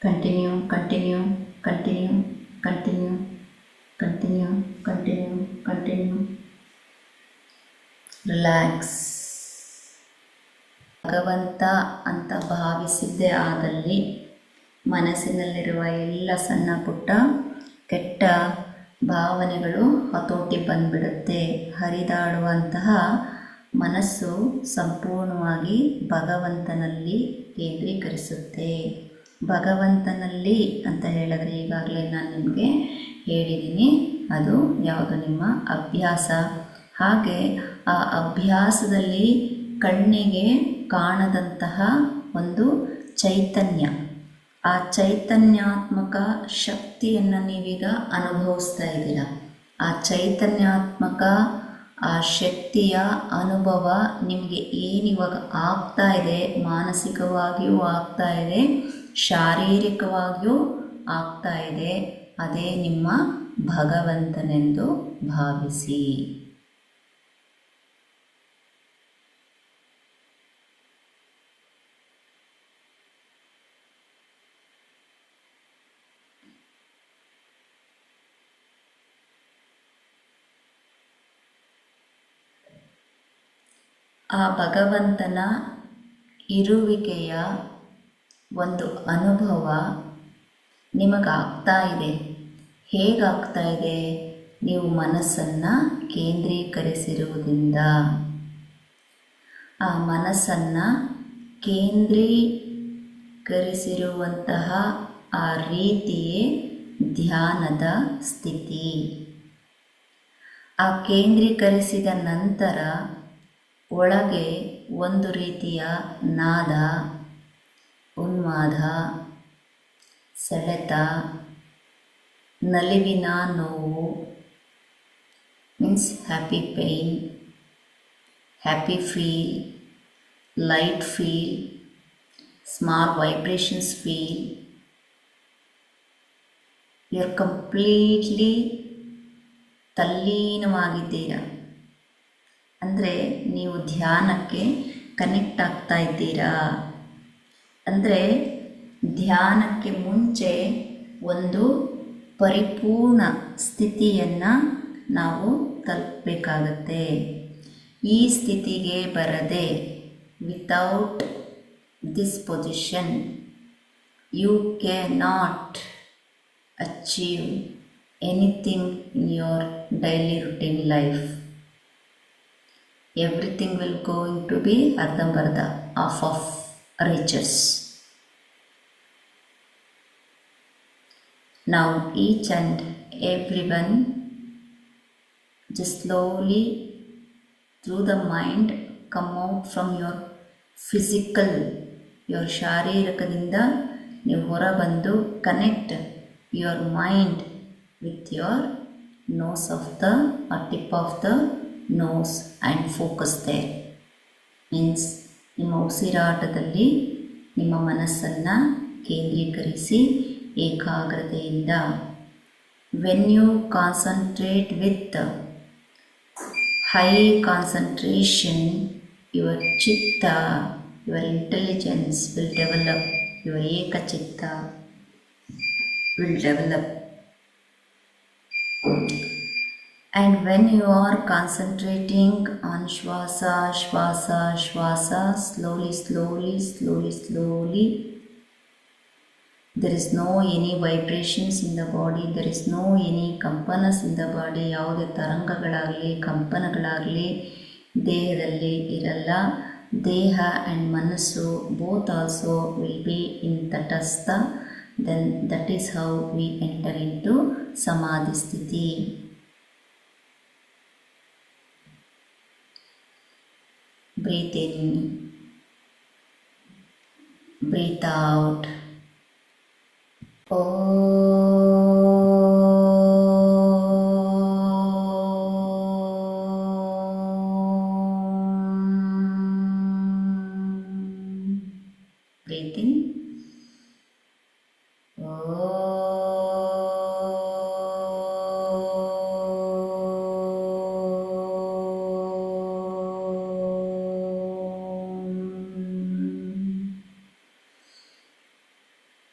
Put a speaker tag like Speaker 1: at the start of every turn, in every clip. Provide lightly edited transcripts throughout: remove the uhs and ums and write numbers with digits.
Speaker 1: Continue, continue, continue, continue, continue, continue, continue. Relax. ಭಗವಂತ ಅಂತ ಭಾವಿಸಿದ್ದೇ ಆದಲ್ಲಿ ಮನಸ್ಸಿನಲ್ಲಿರುವ ಎಲ್ಲ ಸಣ್ಣ ಪುಟ್ಟ ಕೆಟ್ಟ ಭಾವನೆಗಳು ಹತೋಟಿ ಬಂದ್ಬಿಡುತ್ತೆ. ಹರಿದಾಡುವಂತಹ ಮನಸ್ಸು ಸಂಪೂರ್ಣವಾಗಿ ಭಗವಂತನಲ್ಲಿ ಕೇಂದ್ರೀಕರಿಸುತ್ತೆ. ಭಗವಂತನಲ್ಲಿ ಅಂತ ಹೇಳಿದ್ರೆ ಈಗಾಗಲೇ ನಾನು ನಿಮಗೆ ಹೇಳಿದ್ದೀನಿ, ಅದು ಯಾವುದು ನಿಮ್ಮ ಅಭ್ಯಾಸ. ಹಾಗೆ ಆ ಅಭ್ಯಾಸದಲ್ಲಿ ಕಣ್ಣಿಗೆ ಕಾಣದಂತಹ ಒಂದು ಚೈತನ್ಯ, ಆ ಚೈತನ್ಯಾತ್ಮಕ ಶಕ್ತಿಯನ್ನು ನೀವೀಗ ಅನುಭವಿಸ್ತಾ ಇದ್ದೀರ. ಆ ಚೈತನ್ಯಾತ್ಮಕ ಆ ಶಕ್ತಿಯ ಅನುಭವ ನಿಮಗೆ ಏನಿವಾಗ ಆಗ್ತಾ ಇದೆ, ಮಾನಸಿಕವಾಗಿಯೂ ಆಗ್ತಾ ಇದೆ, ಶಾರೀರಿಕವಾಗಿಯೂ ಆಗ್ತಾ ಇದೆ, ಅದೇ ನಿಮ್ಮ ಭಗವಂತನೆಂದು ಭಾವಿಸಿ. ಆ ಭಗವಂತನ ಇರುವಿಕೆಯ ಒಂದು ಅನುಭವ ನಿಮಗಾಗ್ತಾ ಇದೆ. ಹೇಗಾಗ್ತಾ ಇದೆ? ನೀವು ಮನಸ್ಸನ್ನು ಕೇಂದ್ರೀಕರಿಸಿರುವುದರಿಂದ. ಆ ಮನಸ್ಸನ್ನು ಕೇಂದ್ರೀಕರಿಸಿರುವಂತಹ ಆ ರೀತಿಯೇ ಧ್ಯಾನದ ಸ್ಥಿತಿ. ಆ ಕೇಂದ್ರೀಕರಿಸಿದ ನಂತರ ಒಳಗೆ ಒಂದು ರೀತಿಯ ನಾದ, ಉನ್ಮಾದ, ಸೆಳೆತ, ನಲಿವಿನ ನೋವು, means happy pain, happy feel, light feel, small vibrations feel. You are completely ತಲ್ಲೀನವಾಗಿದ್ದೀರಾ. ಅಂದರೆ ನೀವು ಧ್ಯಾನಕ್ಕೆ ಕನೆಕ್ಟ್ ಆಗ್ತಾ ಇದ್ದೀರಾ. ಅಂದರೆ ಧ್ಯಾನಕ್ಕೆ ಮುಂಚೆ ಒಂದು ಪರಿಪೂರ್ಣ ಸ್ಥಿತಿಯನ್ನು ನಾವು ತಲುಪಬೇಕಾಗತ್ತೆ. ಈ ಸ್ಥಿತಿಗೆ ಬರದೆ, without this position you can not achieve anything in your daily routine life. Everything will going to be ardhambarda, half of riches. Now each and everyone just slowly through the mind come out from your physical, your ಶಾರೀರಿಕದಿಂದ ನೀವು ಹೊರ ಬಂದು connect your mind with your nose of the or tip of the nose and focus there. Means ನಿಮ್ಮ ಉಸಿರಾಟದಲ್ಲಿ ನಿಮ್ಮ ಮನಸ್ಸನ್ನು ಕೇಂದ್ರೀಕರಿಸಿ ಏಕಾಗ್ರತೆಯಿಂದ. When you concentrate with high concentration, your ಚಿತ್ತ, your intelligence will develop, your ಏಕಚಿತ್ತ will develop. And when you are concentrating on shwasa, shwasa, shwasa, slowly, slowly, slowly, slowly, there is no any vibrations in the body, there is no any ಕಂಪನಸ್ in the body. ಯಾವುದೇ ತರಂಗಗಳಾಗಲಿ ಕಂಪನಗಳಾಗಲಿ ದೇಹದಲ್ಲಿ ಇರಲ್ಲ. ದೇಹ and ಮನಸ್ಸು both also will be in ತಟಸ್ಥ. Then that is how we enter into samadhi sthiti. Breathe in, breathe out. Breathe in.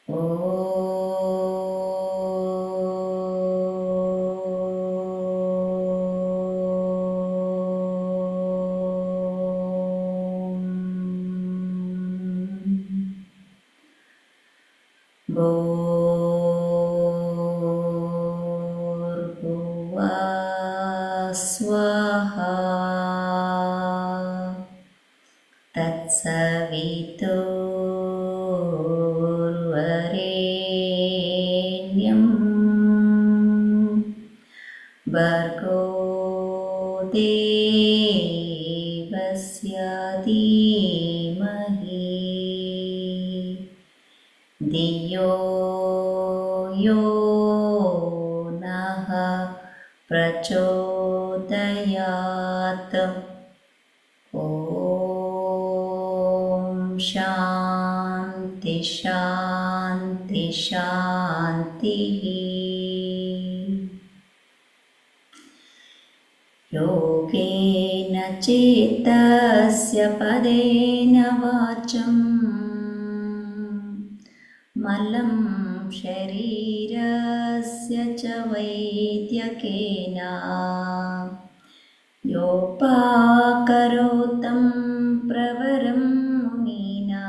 Speaker 1: Oh. भूर्भुवः स्वः तत्सवितुर्वरेण्यं भर्गो देवस्य धीमहि धियो यो नः प्रचोदयात्। ॐ शान्ति शान्ति शान्तिः। योगेन चित्तस्य पदेन वाचं मलं शरीरस्य च वैद्यकेन योपाकरोतं प्रवरं मुनिना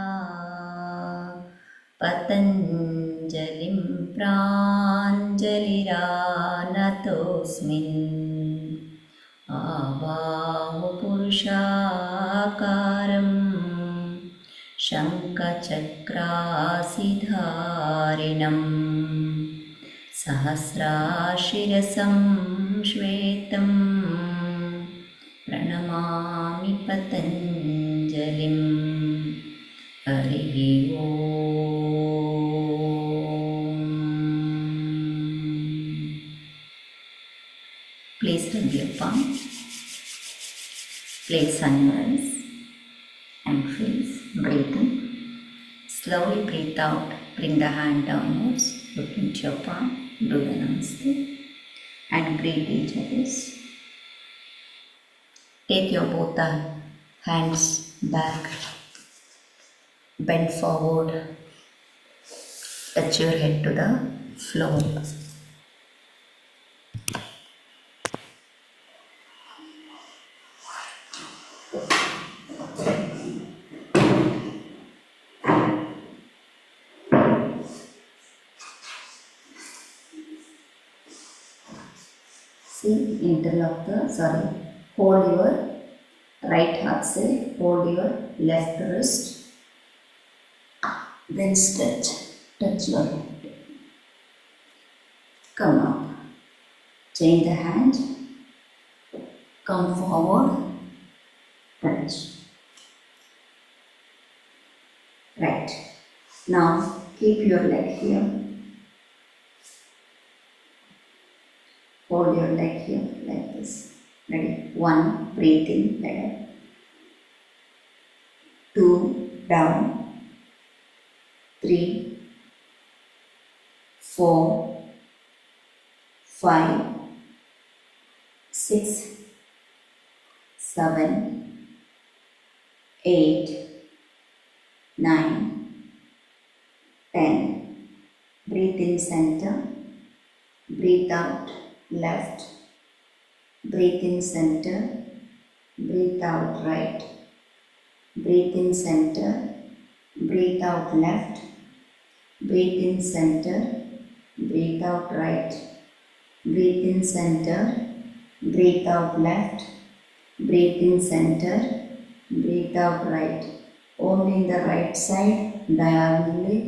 Speaker 1: पतञ्जलिं प्राञ्जलिरानतोऽस्मिन् आबाहुपुरुषाकारं शङ्खचक्रासिधारिणं सहस्राशिरसं श्वेतं प्रणमामि पतञ्जलिं। हरिः ओम्। Please rub your palm. Place on your eyes and face. Breathe in. Slowly breathe out. Bring the hand downwards. Look into your palm. Do the namaste and greet each other. Take your both hands back. Bend forward. Touch your head to the floor. See, hold your right heart side, hold your left wrist, then stretch, touch your head, come up, change the hand, come forward, touch, right. Now keep your leg here. Hold your leg here like this. Ready? 1, breathe in, let up. 2, down. 3, 4, 5, 6, 7, 8, 9, 10. Breathe in center. Breathe out left. Breathe in center. Breathe out right. Breathe in center. Breathe out left. Breathe in center. Breathe out right. Breathe in center. Breathe out left. Breathe in center. Breathe out right. Only in the right side, diagonally,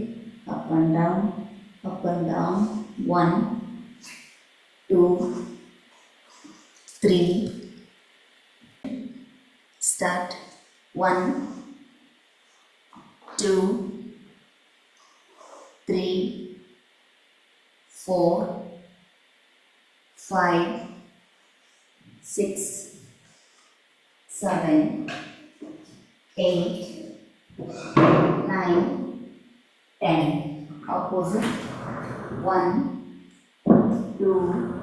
Speaker 1: up and down, up and down. 1, 2, 3. Start. 1, 2, 3, 4, 5, 6, 7, 8, 9, 10. Opposite. 1, 2,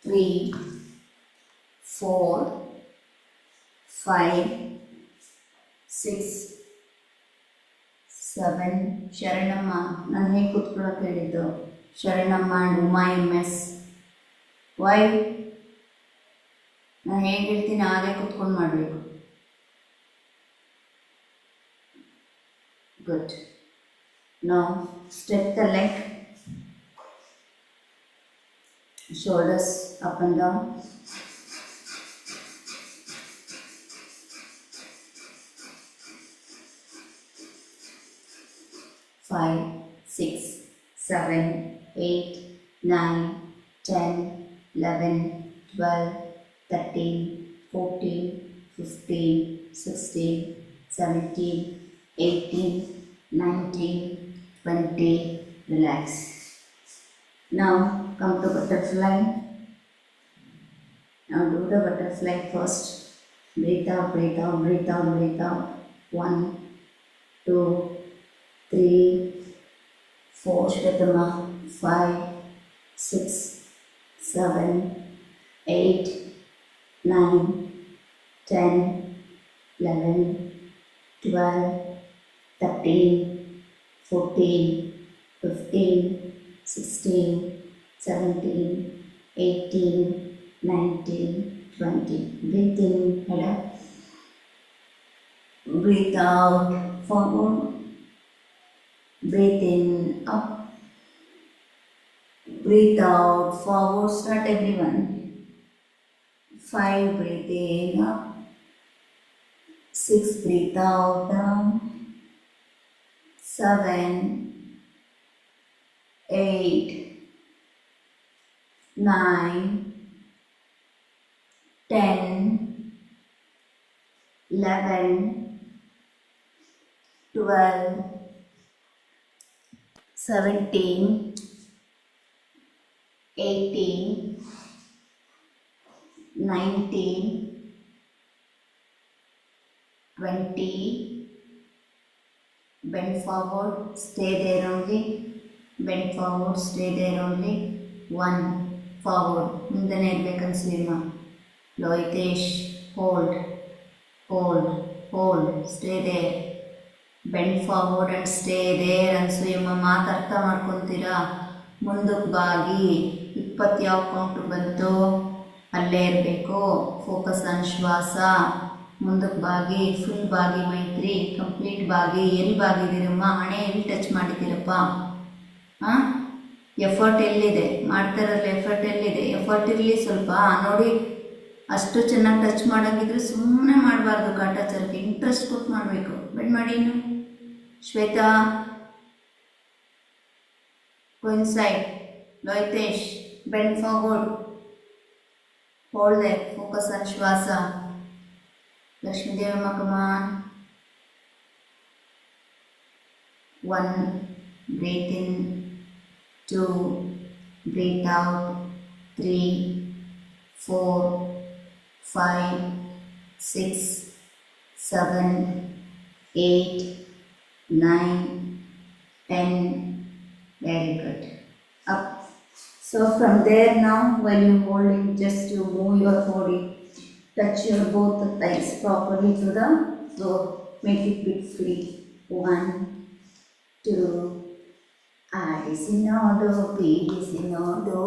Speaker 1: 3, 4, 5, 6, 7. Sharanamma ನಾನು ಹೇಗೆ ಕೂತ್ಕೊಳ್ಳೋಕೆ ಹೇಳಿದ್ದು? Sharanamma and Uma MS. Why? ನಾನು ಹೇಗೆ ಹೇಳ್ತೀನಿ ಹಾಗೆ ಕೂತ್ಕೊಂಡು ಮಾಡಬೇಕು. Good. Now stretch the leg, shoulders up and down. Five, 6, 7, 8, 9, 10, 11, 12, 13, 14, 15, 16, 17, 18, 19, 20. Relax. Now come to butterfly. Now do the butterfly first. Breathe out, breathe out, breathe out, breathe out. 1, 2, 3, 4, Shvetama, 5, 6, 7, 8, 9, 10, 11, 12, 13, 14, 15, 16, 17, 18, 19, 20. Breathe in, head up. Breathe out, forward. Breathe in, up. Breathe out, forward. Start everyone. 5, breathe in, up. 6, breathe out, down. 7, 8, 9, 10, 11, 12, 17, 18, 19, 20. Bend forward, stay there only. Bend forward, stay there only. 1, forward. ಮುಂದೆನೇ ಇರಬೇಕಂತ cinema. ಲೋಹಿತೇಶ್, hold, hold, hold, stay there. Bend forward and stay there ಅನ್ಸು. ನಿಮ್ಮ ಮಾತು ಅರ್ಥ ಮಾಡ್ಕೊತೀರಾ? ಮುಂದಕ್ಕೆ ಬಾಗಿ 20 ಯಾವ count ಬಂತು ಅಲ್ಲೇ ಇರಬೇಕು. ಫೋಕಸ್ ಆನ್ ಶ್ವಾಸ. ಮುಂದಕ್ಕೆ ಬಾಗಿ, ಫುಲ್ ಬಾಗಿ ಮೈತ್ರಿ, ಕಂಪ್ಲೀಟ್ ಬಾಗಿ. ಎಲ್ಲಿ ಬಾಗಿದ್ದೀರಮ್ಮ? ಹಣೆ ಎಲ್ಲಿ ಟಚ್ ಮಾಡಿದ್ದೀರಪ್ಪ? ಹಾಂ, ಎಫರ್ಟ್ ಎಲ್ಲಿದೆ? ಮಾಡ್ತಾರಲ್ಲ, ಎಫರ್ಟ್ ಎಲ್ಲಿದೆ? ಎಫರ್ಟ್ ಇರಲಿ ಸ್ವಲ್ಪ ನೋಡಿ. ಅಷ್ಟು ಚೆನ್ನಾಗಿ ಟಚ್ ಮಾಡೋಂಗಿದ್ರೆ ಸುಮ್ಮನೆ ಮಾಡಬಾರ್ದು. ಕಾಟಾಚಾರಕ್ಕೆ ಇಂಟ್ರೆಸ್ಟ್ ಕೊಟ್ಟು ಮಾಡಬೇಕು. ಬೆಂಡ್ ಮಾಡಿ ಇನ್ನು. Shweta, coincide. Loitesh, bend forward. Hold there. Focus on Shvasa. Lakshmi Devamma, come on. 1, breathe in. 2, breathe out. 3, 4, 5, 6, 7, 8, 9, 10. Very good. Up. So from there now, when you hold it, just you move your body, touch your both the thighs properly to the floor. Make it bit free. 1, 2. ಆಡಿಸಿನೋದು ಬೀಡಿಸಿನೋದು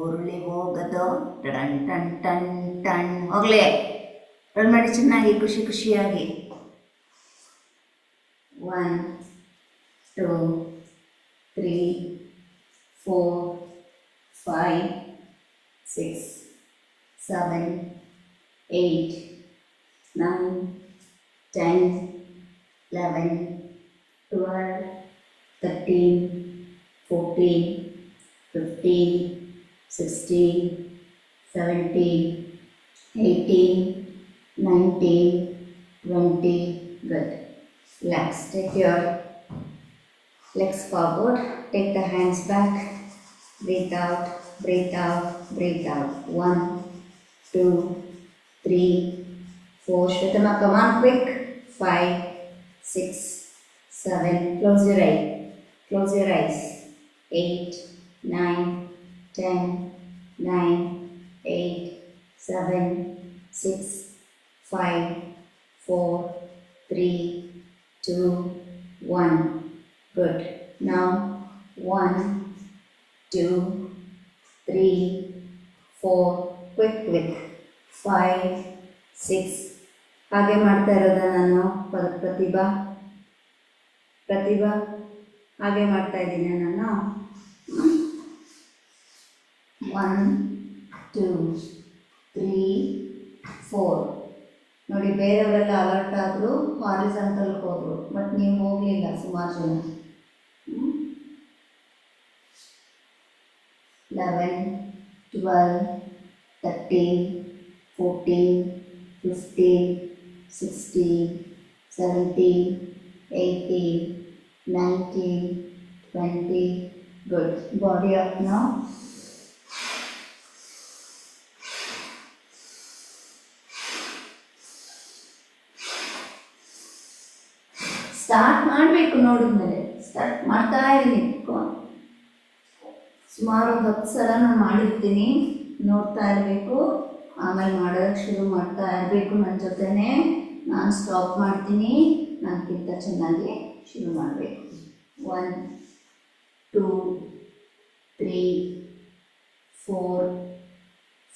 Speaker 1: ಉರುಳಿ ಹೋಗದು ಟನ್ ಟನ್ ಟನ್ ಟನ್. ಹೋಗ್ಲೇ run ಮಾಡಿ ಚೆನ್ನಾಗಿ, ಖುಷಿ ಖುಷಿಯಾಗಿ. 1, 2, 3, 4, 5, 6, 7, 8, 9, 10, 11, 12, 13, 14, 15, 16, 17, 18, 19, 20. Good. Relax. Take your legs forward. Take the hands back. Breathe out, breathe out, breathe out. 1, 2, 3, 4. Shvetama, come on quick. 5, 6, 7. Close your eyes. Close your eyes. 8, 9, 10, 9, 8, 7, 6, 5, 4, 3, 2, 1. Good. Now 1, 2, 3, 4. Quick, quick. 5, 6. ಹಾಗೆ ಮಾಡ್ತಾ ಇರೋದ ನಾನು. ಪ್ರತಿಭಾ, ಪ್ರತಿಭಾ ಹಾಗೆ ಮಾಡ್ತಾ ಇದ್ದೀನಿ ನಾನು. 1 2 3 4. ನೋಡಿ, ಬೇರೆಯವರೆಲ್ಲ ಅಲರ್ಟ್ ಆದರು, ಹಾರಿಜಾಂಟಲ್ಗೆ ಹೋದರು, ಬಟ್ ನೀವು ಹೋಗಲಿಲ್ಲ ಸುಮಾರು ಜನ. 11 12 13 14 15 16 17 18 19 20. Good. Body up now. Start ಮಾಡಬೇಕು. ನೋಡಿದ್ಮೇಲೆ ಸ್ಟಾರ್ಟ್ ಮಾಡ್ತಾ ಇದ್ದೀನಿ. ಸುಮಾರು 10 ಸಲ ನಾನು ಮಾಡಿರ್ತೀನಿ, ನೋಡ್ತಾ ಇರಬೇಕು. ಆಮೇಲೆ ಮಾಡೋದಕ್ಕೆ ಶುರು ಮಾಡ್ತಾ ಇರಬೇಕು. ನನ್ನ ಜೊತೆನೇ ನಾನು ಸ್ಟಾಪ್ ಮಾಡ್ತೀನಿ, ನನಗಿಂತ ಚೆನ್ನಾಗಿ ಶುರು ಮಾಡಬೇಕು. 1 2 3 4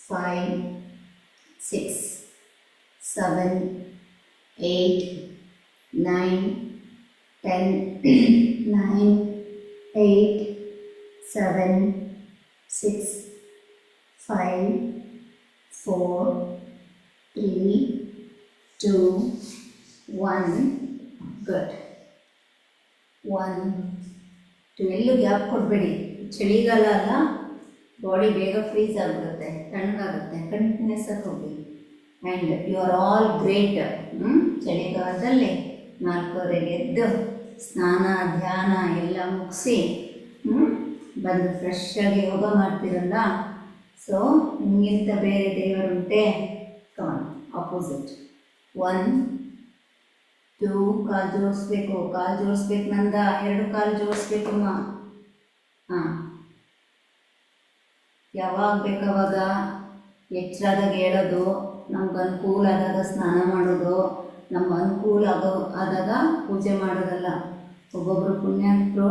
Speaker 1: 5 6 7 8 9 10 9 8 7 6 5 4 3 2 1. ಗುಡ್. 1 2. ಎಲ್ಲೂ ಗ್ಯಾಪ್ ಕೊಡಬೇಡಿ. ಚಳಿಗಾಲ ಅಲ್ಲ, ಬಾಡಿ ಬೇಗ ಫ್ರೀಸ್ ಆಗಿಬಿಡುತ್ತೆ, ತಣ್ಣಗಾಗುತ್ತೆ. ಕಂಟಿನ್ಯೂಸ್ ಆಗಿ ಹೋಗಿ. And you are all great. ಚಳಿಗಾಲದಲ್ಲಿ 4:30 ಎದ್ದು ಸ್ನಾನ ಧ್ಯಾನ ಎಲ್ಲ ಮುಗಿಸಿ ಬಂದು ಫ್ರೆಶ್ ಆಗಿ ಯೋಗ ಮಾಡ್ತೀರಲ್ಲ. ಸೊ ನಿಮಗಿಂತ ಬೇರೆ ದೇವರುಂಟೆ? ಕಮಾನ್, ಆಪೋಸಿಟ್. 1 2. ಕಾಲು ಜೋಡಿಸ್ಬೇಕು, ಕಾಲು ಜೋಡಿಸ್ಬೇಕು. ನಂದ 2 ಕಾಲು ಜೋಡಿಸ್ಬೇಕಮ್ಮ. ಹಾಂ, ಯಾವಾಗ ಬೇಕಾವಾಗ ಎಚ್ಚರಾದಾಗ ಹೇಳೋದು, ನಮ್ಗೆ ಅನುಕೂಲ ಆದಾಗ ಸ್ನಾನ ಮಾಡೋದು, ನಮ್ಮ ಅನುಕೂಲ ಆದಾಗ ಪೂಜೆ ಮಾಡೋದಲ್ಲ. ಒಬ್ಬೊಬ್ಬರು ಪುಣ್ಯಾತ್ರು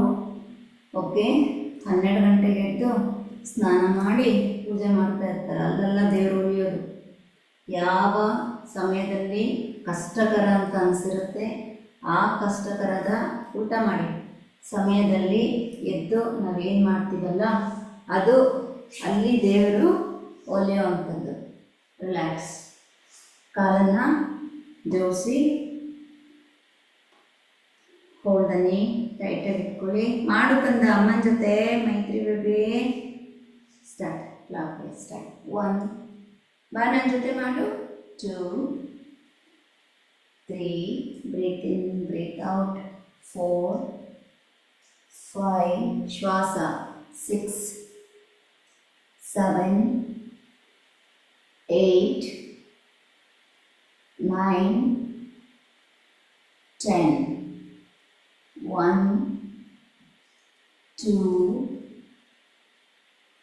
Speaker 1: ಓಕೆ 12 ಗಂಟೆಗೆ ಎದ್ದು ಸ್ನಾನ ಮಾಡಿ ಪೂಜೆ ಮಾಡ್ತಾ ಇರ್ತಾರೆ. ಅಲ್ಲೆಲ್ಲ ದೇವರು ಉಳಿಯೋದು. ಯಾವ ಸಮಯದಲ್ಲಿ ಕಷ್ಟಕರ ಅಂತ ಅನಿಸಿರುತ್ತೆ, ಆ ಕಷ್ಟಕರದ ಊಟ ಮಾಡಿ ಸಮಯದಲ್ಲಿ ಎದ್ದು ನಾವೇನು ಮಾಡ್ತೀವಲ್ಲ ಅದು ಅಲ್ಲಿ ದೇವರು ಒಲಿಯುವಂಥದ್ದು. ರಿಲ್ಯಾಕ್ಸ್. ಕಾಲನ್ನು ಜೋಡಿಸಿ, ಹೋಲ್ಡನಿ ಟೈಟಾಗಿ ಇಟ್ಕೊಳ್ಳಿ. ಮಾಡು ಕಂದ ಅಮ್ಮನ ಜೊತೆ ಮೈತ್ರಿ ಬೇಬಿ. ಸ್ಟಾರ್ಟ್. Clock start. 1. ಬಾ ನನ್ನ ಜೊತೆ ಮಾಡು. 2 3. ಬ್ರೀತ್ ಇನ್ ಬ್ರೀತ್ ಔಟ್. 4 5. ಶ್ವಾಸ. 6 7 8 9 10. 1 2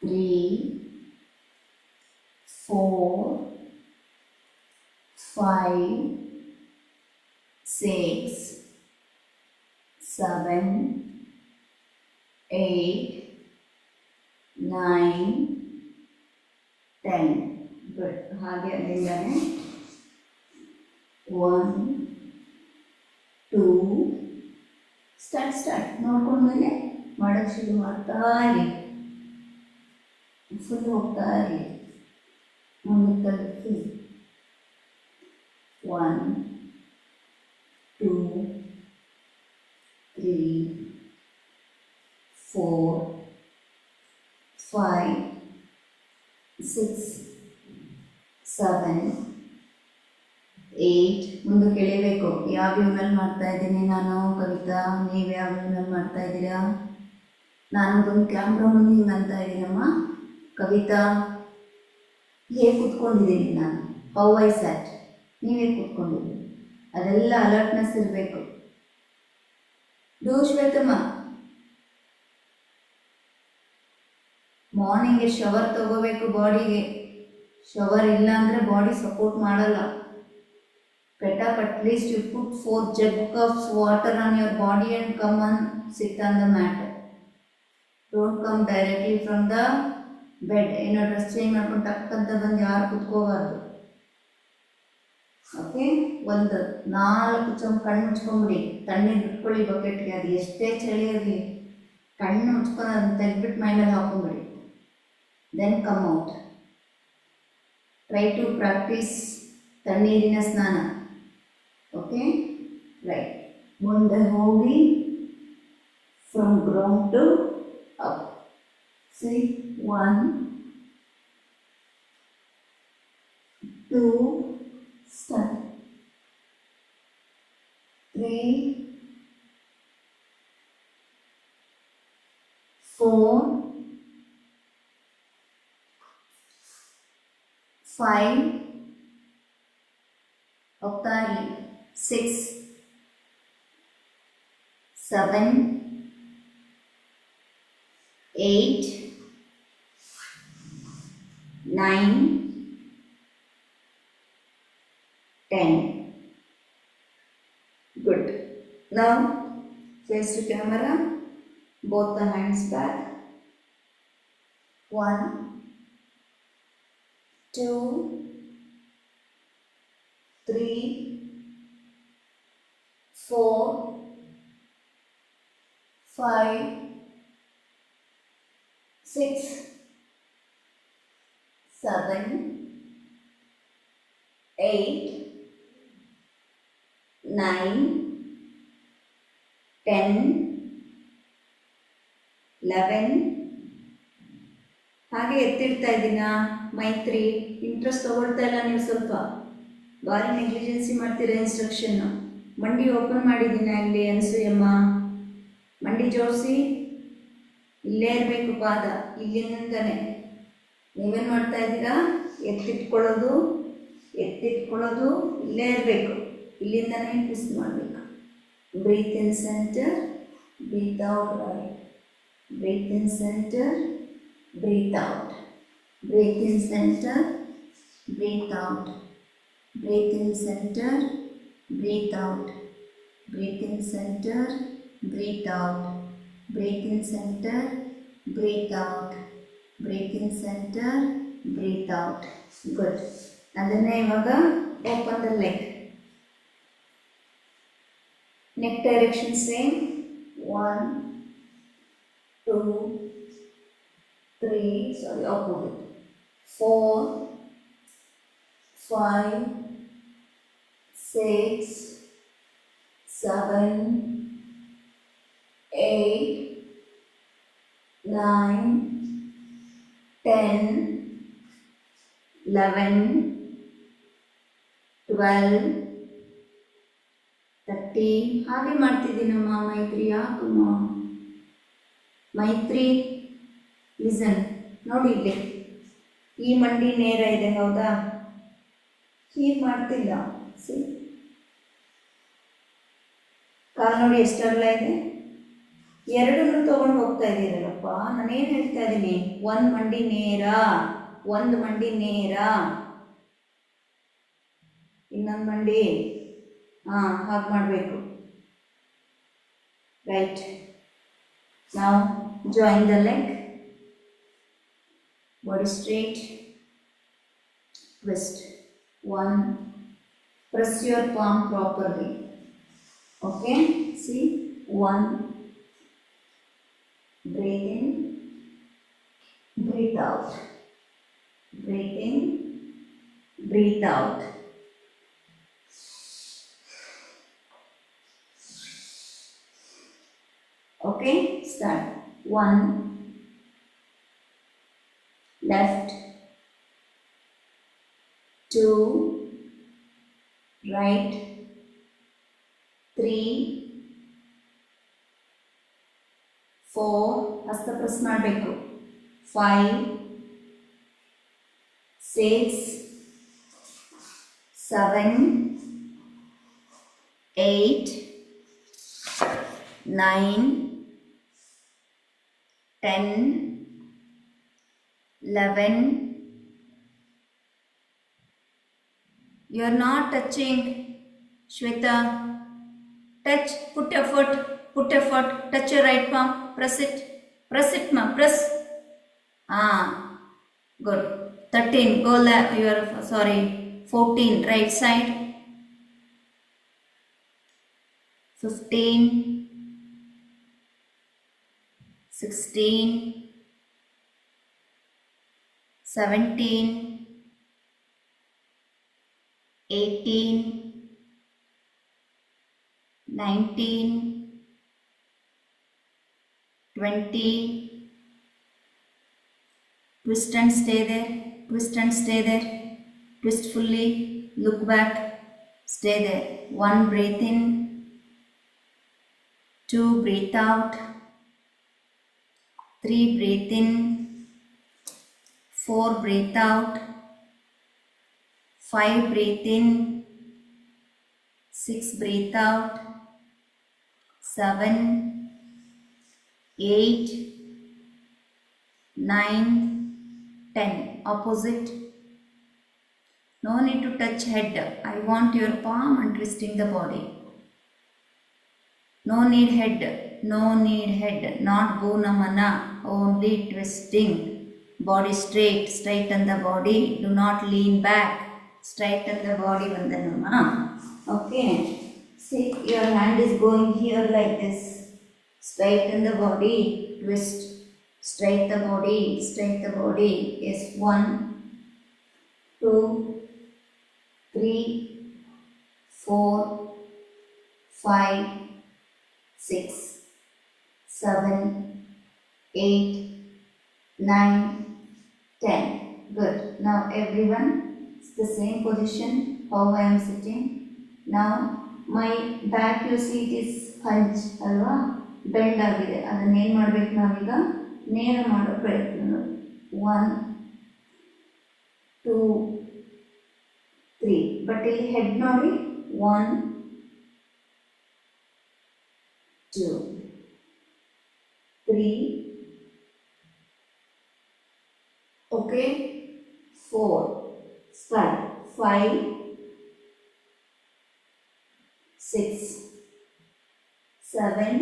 Speaker 1: 3 4 5 6 7 8 9 10. ಗುಡ್. ಹಾಗೆ ಅಲ್ಲಿಂದಾನೆ 1 2 ಸ್ಟಾರ್ಟ್. ನೋಡ್ಕೊಂಡ್ಮೇಲೆ ಮಾಡೋಕ್ಕೆ ಶುರು ಮಾಡ್ತಾ ಇರಿ. ಫುಲ್ ಹೋಗ್ತಾ ಇರಿ. ಮುಂದೆ 1 2 3 4 5 6 7 8. ಮುಂದಕ್ಕೆ ಎಳಿಬೇಕು. ಯಾವ ವ್ಯೂನಲ್ಲಿ ಮಾಡ್ತಾ ಇದ್ದೀನಿ ನಾನು? ಕವಿತಾ, ನೀವು ಯಾವ ವ್ಯೂನಲ್ಲಿ ಮಾಡ್ತಾ ಇದ್ದೀರಾ? ನಾನು ಬಂದು ಕ್ಯಾಮ್ರಾ ಮುಂದೆ ಹಿಂಗೆ ಅಂತ ಇದ್ದೀನಮ್ಮ. ಕವಿತಾ, ಹೇಗೆ ಕೂತ್ಕೊಂಡಿದ್ದೀನಿ ನಾನು? How I sat? ನೀವೇ ಕೂತ್ಕೊಂಡಿದ್ದೀನಿ. ಅದೆಲ್ಲ ಅಲರ್ಟ್ನೆಸ್ ಇರಬೇಕು. ಡೂ ಶ್ವೇತಮ್ಮ. ಮಾರ್ನಿಂಗ್ಗೆ ಶವರ್ ತಗೋಬೇಕು ಬಾಡಿಗೆ. ಶವರ್ ಇಲ್ಲ ಅಂದರೆ ಬಾಡಿ ಸಪೋರ್ಟ್ ಮಾಡಲ್ಲ. Get up, at least you put 4 jugs of water on your body and come and sit on the mat. Don't come directly from the bed. ಏನೋ dress change ಮಾಡ್ಕೊಂಡು ಟಕ್ಕಂತ ಬಂದು ಯಾರು ಕುತ್ಕೋಬಾರ್ದು. Okay. 1 4 ಚಮ್ ಕಣ್ಣು ಮುಚ್ಕೊಂಬಿಡಿ. ತಣ್ಣೀರು ಬಿಟ್ಕೊಳ್ಳಿ ಬಕೆಟ್ಗೆ. ಅದು ಎಷ್ಟೇ ಚಳಿ ಇರಲಿ ಕಣ್ಣು ಮುಚ್ಕೊಂಡು ಅದನ್ನು ತೆಗೆದ್ಬಿಟ್ಟು ಮೈ ಮೇಲೆ ಹಾಕೊಂಬಿಡಿ. Then come out. Try to practice ತಣ್ಣೀರಿನ ಸ್ನಾನ. Okay, right. ಮುಂದೆ ಹೋಗಿ from ground to up. See 1 2 start 3 4 5 ಹೋಗ್ತಾ ಇರಲಿ 6 7 8 9 10. Good. Now face to camera, both the hands back. 1 2 3 4 5 6 7 8 9 10 11. ಹಾಗೆ ಎತ್ತಿಡ್ತಾ ಇದ್ದೀನಾ ಮೈತ್ರಿ? ಇಂಟ್ರೆಸ್ಟ್ ತಗೊಳ್ತಾ ಇಲ್ಲ ನೀವು, ಸ್ವಲ್ಪ ಭಾರಿ ನೆಗ್ಲಿಜೆನ್ಸಿ ಮಾಡ್ತೀರಾ ಇನ್ಸ್ಟ್ರಕ್ಷನ್ನು. ಮಂಡಿ ಓಪನ್ ಮಾಡಿದ್ದೀನ ಇಲ್ಲಿ ಅನ್ಸೂಯಮ್ಮ, ಮಂಡಿ ಜೋಡಿಸಿ, ಇಲ್ಲೇ ಇರಬೇಕು ಪಾದ, ಇಲ್ಲಿಂದನೇ. ನೀವೇನು ಮಾಡ್ತಾ ಇದ್ದೀರಾ? ಎತ್ತಿಟ್ಕೊಳ್ಳೋದು ಇಲ್ಲೇ ಇರಬೇಕು, ಇಲ್ಲಿಂದನೇ ಟ್ವಿಸ್ಟ್ ಮಾಡಬೇಕು. Breathe in centre, breathe out right. Breathe in centre, breathe out. Breathe in center, breathe out. Breathe in center, breathe out. Breathe in center, breathe out. Breathe in center, breathe out. Breathe in center, breathe out. Good. ಅದನ್ನೇ ಇವಾಗ open the leg. Neck direction same. 1 2 3, sorry, opposite. 4 5 6 7 8 9 10 11 12 13. ಹಾಗೆ ಮಾಡ್ತಿದ್ದೀನಮ್ಮ ಮೈತ್ರಿ. ಯಾಕಮ್ಮ ಮೈತ್ರಿ? Listen, ನೋಡಿ ಇಲ್ಲಿ ಈ ಮಂಡಿ ನೇರ ಇದೆ, ಹೌದಾ? ಹೀಗೆ ಮಾಡ್ತಿಲ್ಲ. ಸಿ, ಕಾಲು ನೋಡಿ ಎಷ್ಟು ಅಗಲ ಇದೆ. ಎರಡನ್ನೂ ತೊಗೊಂಡು ಹೋಗ್ತಾ ಇದ್ದೀರಲ್ಲಪ್ಪ. ನಾನೇನು ಹೇಳ್ತಾ ಇದ್ದೀನಿ? ಒಂದು ಮಂಡಿ ನೇರ, ಇನ್ನೊಂದು ಮಂಡಿ ಹಾಗೆ ಮಾಡಬೇಕು. ರೈಟ್. ನಾವು join the leg. Body straight, twist. 1, press your palm properly. Okay, see, 1, breathe in, breathe out. Breathe in, breathe out. Okay, start. 1, left, 2, right, 3, 4, ಹಸ್ತ ಪ್ರೆಸ್ ಮಾಡಬೇಕು. 5, 6, 7, 8, 9, 10, 11. You are not touching, Shweta. Touch, put your foot, touch your right palm, press it ma, press. Good. 13, go left, 14, right side. 15, 16, 17, 18, 19, 20. Twist and stay there. Twist and stay there. Twist fully. Look back. Stay there. 1, breathe in. 2, breathe out. 3, breathe in. 4, breathe out. 5, breathe in. 6, breathe out. 7, 8, 9, 10. Opposite. No need to touch head. I want your palm and twisting the body. No need head. No need head. Not Gunamana. Only twisting. Body straight. Straighten the body. Do not lean back. Straighten the body. Vandanama. Okay. See, your hand is going here like this. Straighten the body. Twist. Straight the body. Straight the body. Yes. 1, 2, 3, 4, 5, 6, 7, 8, 9, 10. Good. Now everyone, it's the same position how I am sitting. Now my back you see it is hunch alva, bend agide. ಅದನ್ನ ಏನು ಮಾಡಬೇಕು ನಾವೀಗ ನೇರ ಮಾಡೋ ಪ್ರಯತ್ನ. 1, 2, 3. But ಇಲ್ಲಿ head ನೋಡಿ. 1, 2, 3. Okay. 4. Start. 5, 6, 7,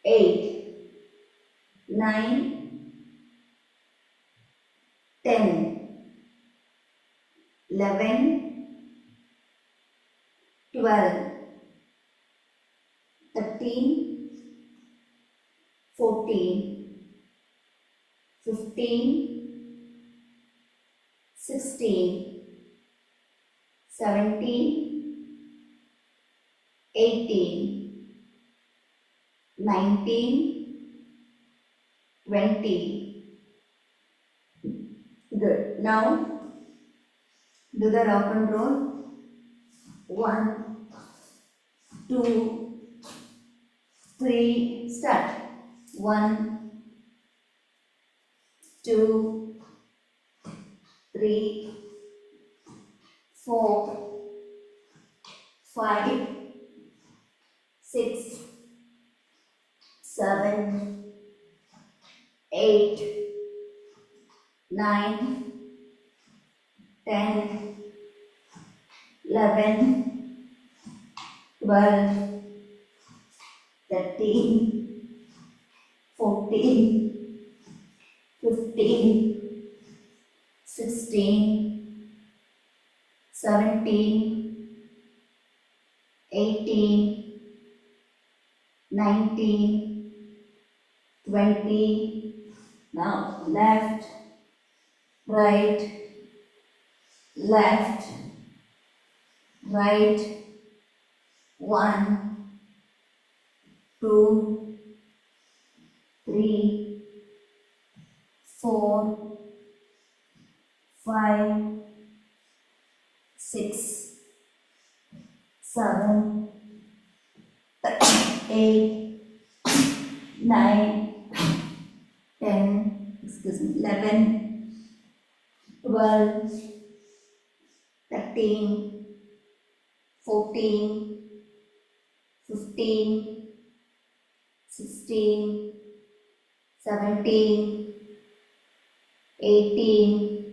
Speaker 1: 8, 9, 10, 11, 12, 13, 14, 15, 16, 17, 18, 19, 20. Good. Now do the rock and roll. 1, 2, 3. Start. 1, 2, 3, 4, 5, 6, 7, 8, 9, 10, 11, 12, 13, 14, 15, 16, 17, 18, 19, 20. Now left, right, left, right. 1, 2, 3, 4, 5, 6, 7, 8, 9, 10, 11, 12, 13, 14, 15, 16, 17, 18,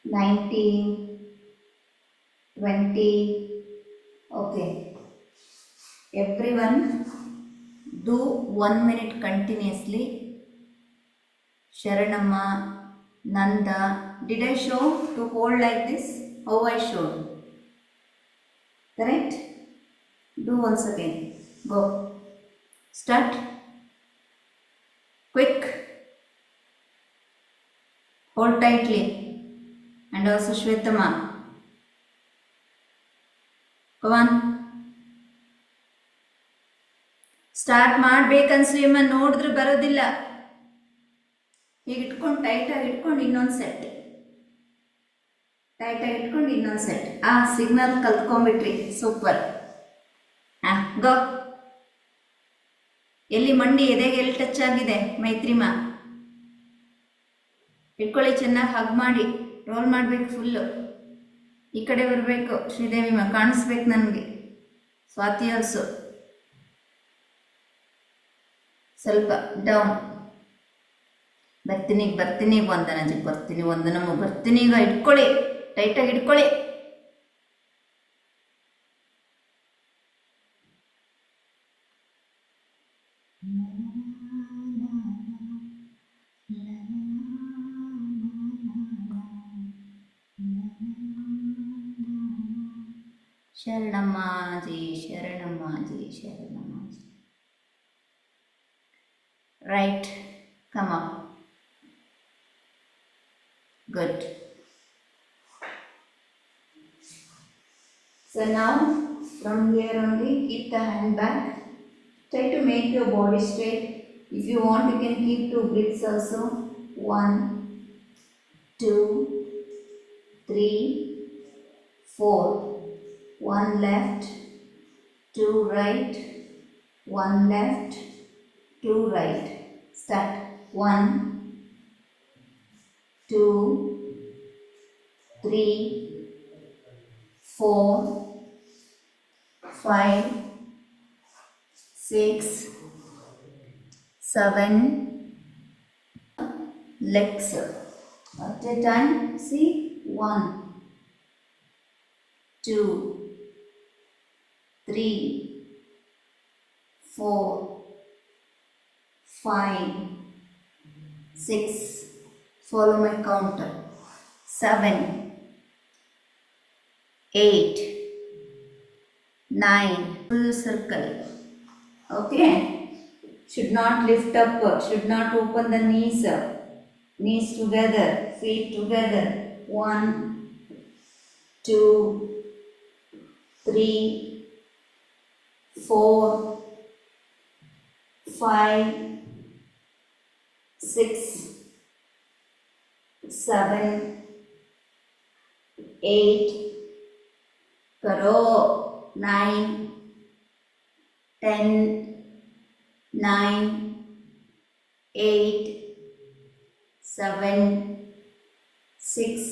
Speaker 1: 19, 20. Okay. Everyone do 1 minute continuously. Sharanamma, Nanda. Did I show to hold like this? How I showed? Correct? Do once again. Go. Start. Quick. Hold tightly. And also Shwetama. Come on. Start ಮಾಡ್ಬೇಕನ್ಸ್ಲಿಮ್ಮ, ನೋಡಿದ್ರೆ ಬರೋದಿಲ್ಲ. ಹೀಗೆ ಇಟ್ಕೊಂಡು ಟೈಟಾಗಿ ಇಟ್ಕೊಂಡು ಇನ್ನೊಂದು set, ಟೈಟಾಗಿ ಇಟ್ಕೊಂಡು ಇನ್ನೊಂದು ಸೆಟ್. ಸಿಗ್ನಲ್ ಕಲ್ತ್ಕೊಂಡ್ಬಿಟ್ರಿ, ಸೂಪರ್. ಗೋ. ಎಲ್ಲಿ ಮಂಡಿ ಎದೆಗೆ ಎಲ್ಲಿ ಟಚ್ ಆಗಿದೆ ಮೈತ್ರಿಮಾ? ಇಟ್ಕೊಳ್ಳಿ, ಚೆನ್ನಾಗಿ ಹಗ್ ಮಾಡಿ, ರೋಲ್ ಮಾಡಬೇಕು ಫುಲ್ಲು. ಈ ಕಡೆ ಬರಬೇಕು ಶ್ರೀದೇವಿಮಾ, ಕಾಣಿಸ್ಬೇಕು ನನಗೆ. ಸ್ವಾತಿ ಆಲ್ಸೋ ಸ್ವಲ್ಪ ಡೌನ್. ಬರ್ತೀನಿ ವಂದನಜಿ, ಬರ್ತೀನಿ ವಂದನಮ್ಮ, ಬರ್ತೀನಿ. ಈಗ ಇಟ್ಕೊಳ್ಳಿ, ಟೈಟಾಗಿ ಇಟ್ಕೊಳ್ಳಿ. ಶರಣಮ್ಮಾಜಿ, ಶರಣಮ್ಮಾಜಿ, ಶರಣಮ್ಮಾಜಿ. Right, come up. Good. So now from here only keep the hand back. Try to make your body straight. If you want, you can keep 2 breaths also. 1, 2, 3, 4. 1 left, 2 right, 1 left, 2 right. Start. 1, 2, 3, 4, 5, 6, 7. Legs at a time. See, 1, 2, 3, 4, 5, 6. Follow my counter. 7, 8, 9. Full circle. Okay. Should not lift up. Should not open the knees. Knees together. Feet together. 1, 2, 3, 4, 5, 6, 7, 8. करो. 9, 10, 9, 8, 7, 6,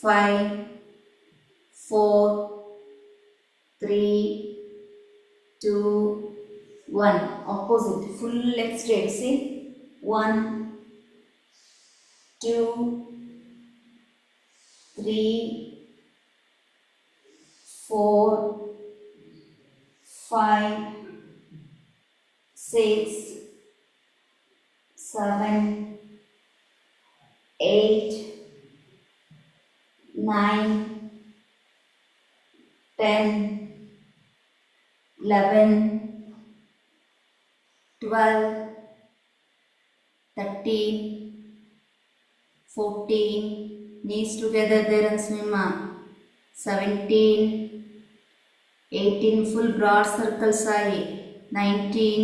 Speaker 1: 5, 4, 3, 2, 1. Opposite. Full leg straight. See? 1, 2, 3, 4, 5, 6, 7, 8, 9, 10, 11, 12, 13, 14. Knees together there and Smima. 17, 18. Full broad circle Sai. 19,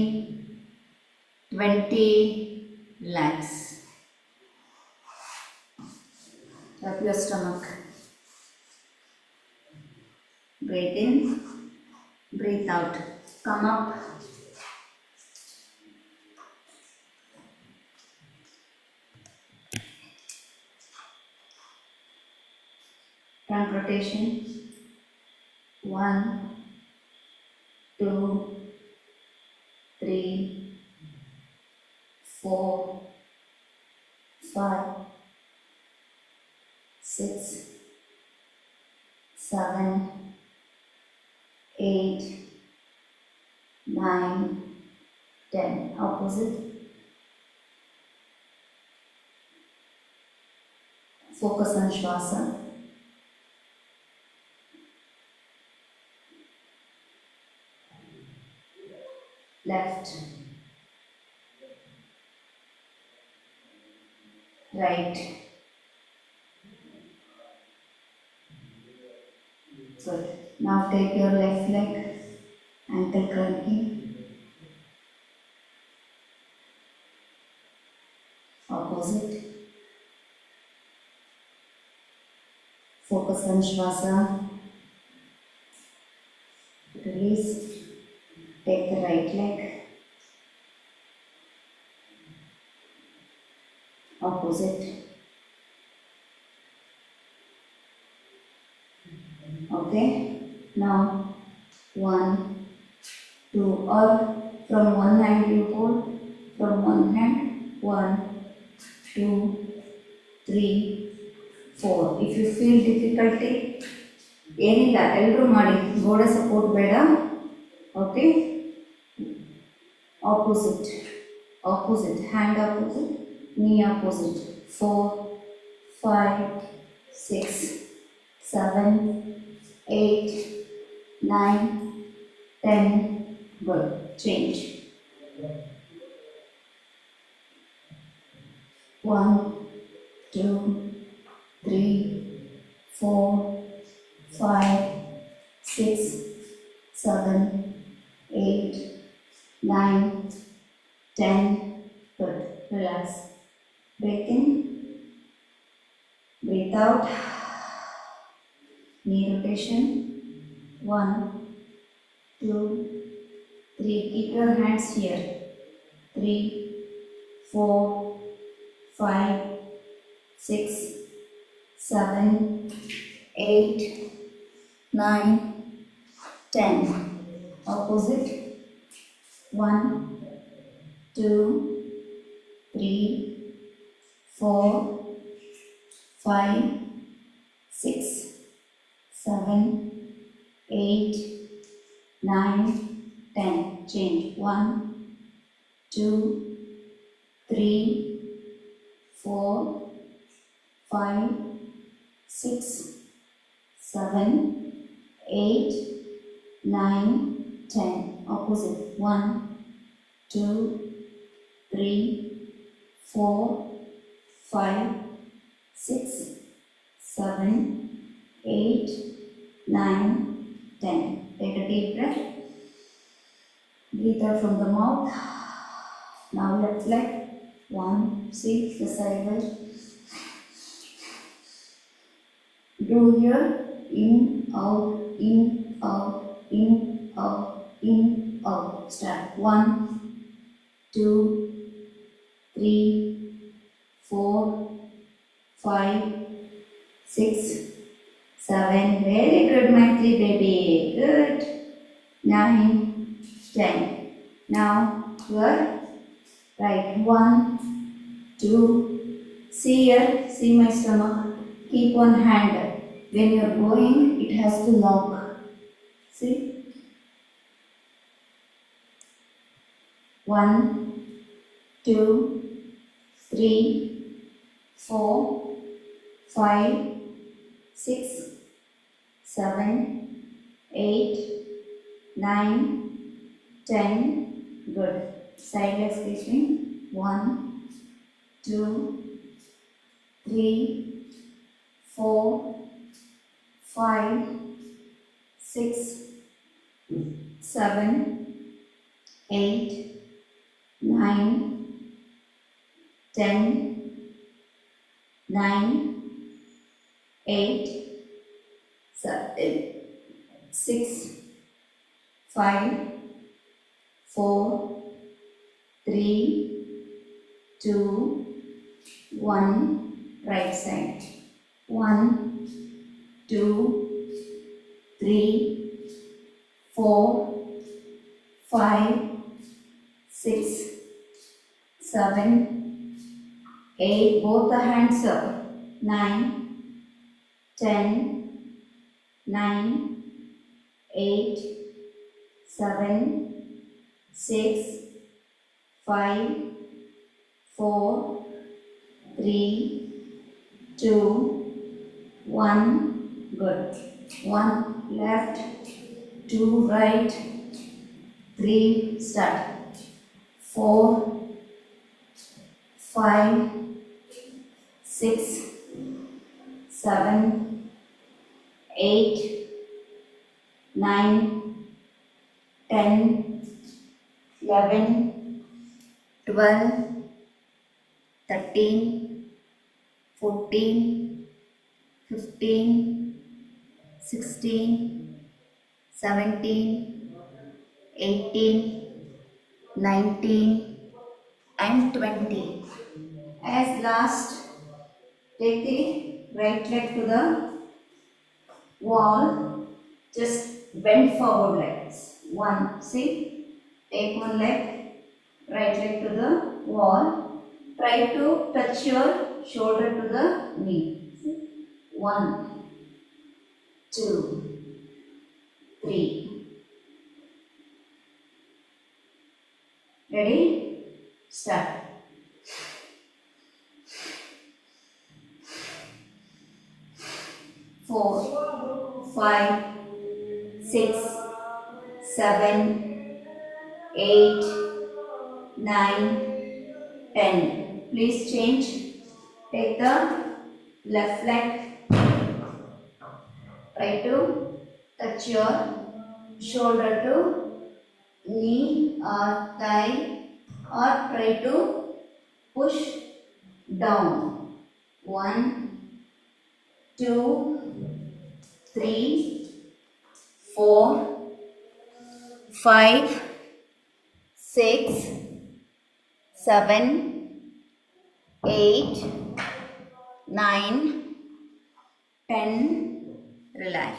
Speaker 1: 20. Relax. Tap your stomach. Breathe in, breathe out. Come up. Front rotation. 1, 2, 3, 4, 5, 6, 7, 8, 9, 10. Opposite. Focus on Shwasa. left, right. Good. Now take your left leg, ankle crunching, opposite. Focus on Shvasa. Release. Take the right leg, opposite. Okay. Now 1, 2, or from one hand you hold, from one hand 1, 2, 3, 4. If you feel difficulty, ಏನಿಲ್ಲ ಎಲ್ಲರೂ ಮಾಡಿ, ಗೋಡೆ support ಬೇಡ. Okay, opposite opposite, hand opposite, ನೀ opposite. 4, 5, 6, 7, 8, 9, 10. Good. Change. 1, 2, 3, 4, 5, 6, 7, 8, 9, 10. Good. Relax. Breathe in. Breathe out. Knee rotation. 1, 2, 3. Keep your hands here. 3, 4, 5, 6, 7, 8, 9, 10. Opposite. 1, 2, 3, 4, 5, 6, 7, 8, 9, 10. Change. 1, 2, 3, 4, 5, 6, 7, 8, 9, 10. Opposite. 1, 2, 3, 4, 5, 6, 7, 8, 9, 10. Take a deep breath. Breathe out from the mouth. Now left leg. 1, see the sideward. Do here in, out, in, out, in, out, in, out. Start. 1, 2, 3, 4, 5, 6, 7. Very good, my 3 baby. Good. 9, 10. Now your right. 1, 2. See here. See my stomach. Keep one hand. When you are going, it has to lock. See? 1, 2, 3, 4, 5, 6, 7, 8, 9, 10. Good. Side leg squeezing. 1, 2, 3, 4, 5, 6, 7, 8, 9, 10, 9, 8, 7, 6, 5, 4, 3, 2, 1. Right side. 1, 2, 3, 4, 5, 6, 7, 8. Both the hands up. 9, 10, 9, 8, 7, 6, 5, 4, 3, 2, 1. Good. 1 left, 2 right, 3 start. 4, 5, 6, 7, 8, 9, 10, 11, 12, 13, 14, 15, 16, 17, 18, 19 and 20. As last, take the right leg to the wall, just bend forward like this. One, see, take one leg, right leg to the wall, try to touch your shoulder to the knee. See? 1, 2, 3. Ready? Start. 4, 5, 6, 7, 8, 9, 10. Please change. Take the left leg. Try to touch your shoulder to knee or thigh, or try to push down. 1, 2, 3, 4, 5, 6, 7, 8, 9, 10. Relax.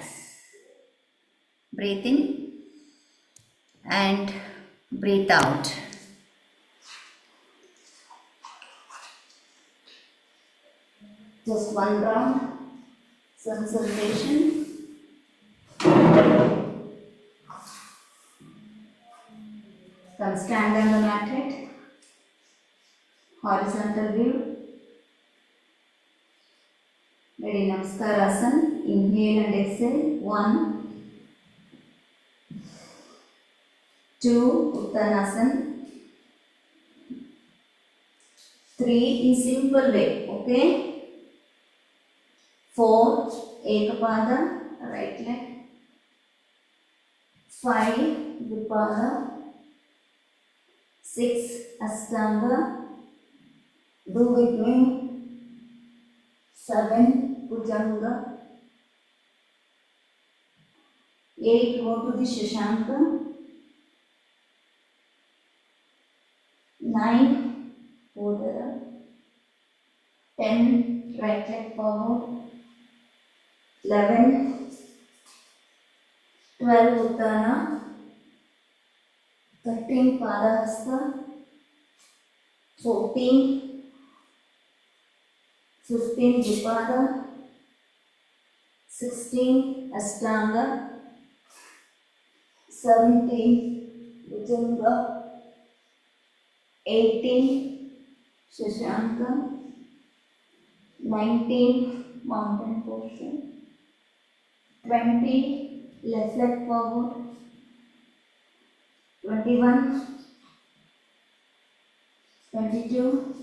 Speaker 1: Breathe in and breathe out. Just one round. Some sensation. Come stand on the mat. Horizontal view. Ready, Namaskar. Inhale and exhale. 1, 2, Uttanasana. 3 in simple way, okay? 4, Ekapada, right leg. 5, Vipada. 6, Ashtanga. Do with me. 7, Bhujanga. 8, go to the Shashanka. 9, Udara. 10, right leg forward. 11, 12, Uttana. 13, Padahasta. 14, 15, Vipada. 16, Ashtanga. 17, Bhujanga. 18, Shashanka. 19, mountain portion. 20, left leg forward. 21, 22,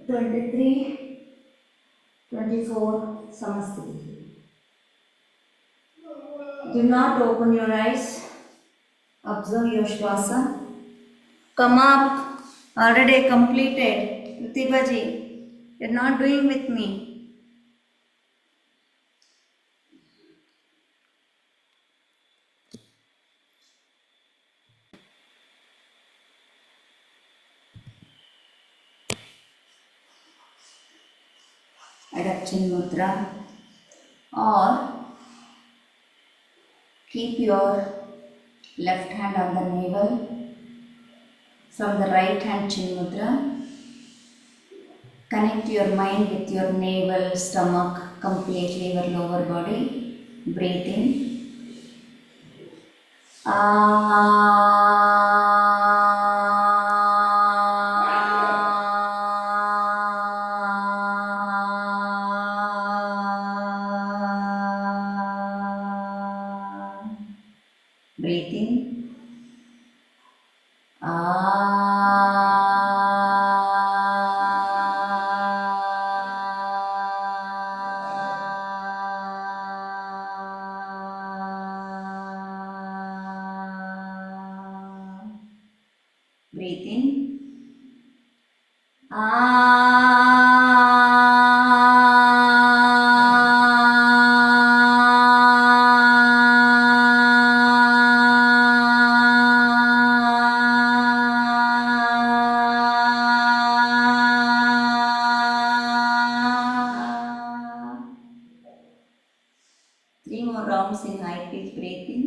Speaker 1: 23, 24, Samasthiti. Do not open your eyes. Observe your Shwasa. Come up. Already completed. Pratibhaji, you're not doing with me. Adapt Chin Mudra, or keep your left hand on the navel. From the right hand Chin Mudra, connect your mind with your navel, stomach, completely your lower body. Breathe in. Breathe in. Breathe in. Three more rounds in high pitch. Breathe in.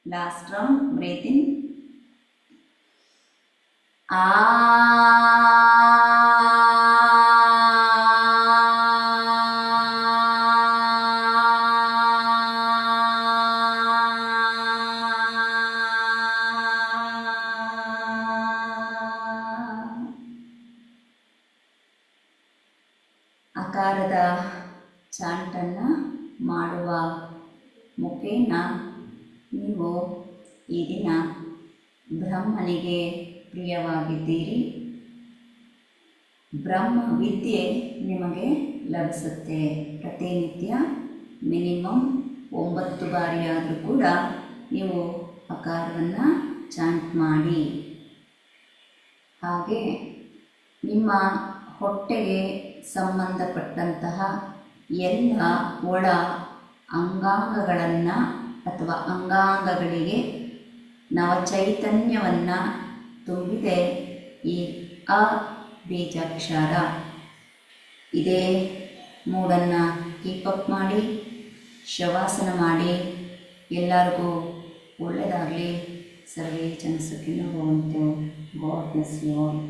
Speaker 1: Last round, breathe in. ಆಕಾರದ ಚಾಂಟನ್ನು ಮಾಡುವ ಮುಖೇನ ನೀವು ಈ ದಿನ ಬ್ರಹ್ಮನಿಗೆ ಪ್ರಿಯವಾಗಿದ್ದೀರಿ. ಬ್ರಹ್ಮ ವಿದ್ಯೆ ನಿಮಗೆ ಲಭಿಸುತ್ತೆ. ಪ್ರತಿನಿತ್ಯ ಮಿನಿಮಮ್ 9 ಬಾರಿಯಾದರೂ ಕೂಡ ನೀವು ಆಕಾರವನ್ನು ಚಾಂಟ್ ಮಾಡಿ. ಹಾಗೆ ನಿಮ್ಮ ಹೊಟ್ಟೆಗೆ ಸಂಬಂಧಪಟ್ಟಂತಹ ಎಲ್ಲ ಒಳ ಅಂಗಾಂಗಗಳನ್ನು ಅಥವಾ ಅಂಗಾಂಗಗಳಿಗೆ ನವಚೈತನ್ಯವನ್ನು ತುಂಬಿದೆ ಈ ಅ ಬೀಜಾಕ್ಷರ. ಇದೇ ಮೂಡನ್ನು ಕೀಪಪ್ ಮಾಡಿ, ಶವಾಸನ ಮಾಡಿ. ಎಲ್ಲರಿಗೂ ಒಳ್ಳೆಯದಾಗಲಿ. ಸರ್ವೇ ಜನ ಸುಖಿನೋ ಭವಂತು. God bless you all.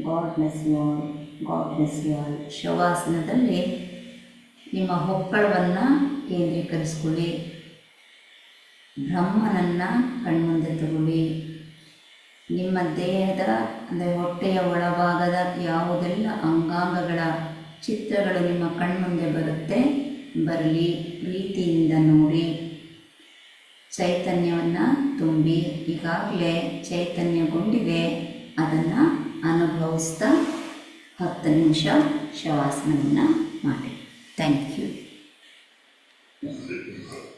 Speaker 1: God bless you all. God bless you all. ಶವಾಸನದಲ್ಲಿ ನಿಮ್ಮ ಹೊಕ್ಕಳವನ್ನು ಕೇಂದ್ರೀಕರಿಸ್ಕೊಳ್ಳಿ. ಬ್ರಹ್ಮನನ್ನು ಕಣ್ಮುಂದೆ ತಗೊಳ್ಳಿ. ನಿಮ್ಮ ದೇಹದ ಅಂದರೆ ಹೊಟ್ಟೆಯ ಒಳಭಾಗದ ಯಾವುದೆಲ್ಲ ಅಂಗಾಂಗಗಳ ಚಿತ್ರಗಳು ನಿಮ್ಮ ಕಣ್ಮುಂದೆ ಬರಲಿ. ಪ್ರೀತಿಯಿಂದ ನೋಡಿ. ಚೈತನ್ಯವನ್ನು ತುಂಬಿ. ಈಗಾಗಲೇ ಚೈತನ್ಯಗೊಂಡಿದೆ, ಅದನ್ನು ಅನುಭವಿಸ್ತಾ 10 ನಿಮಿಷ ಶವಾಸನವನ್ನು ಮಾಡಿ. Thank you.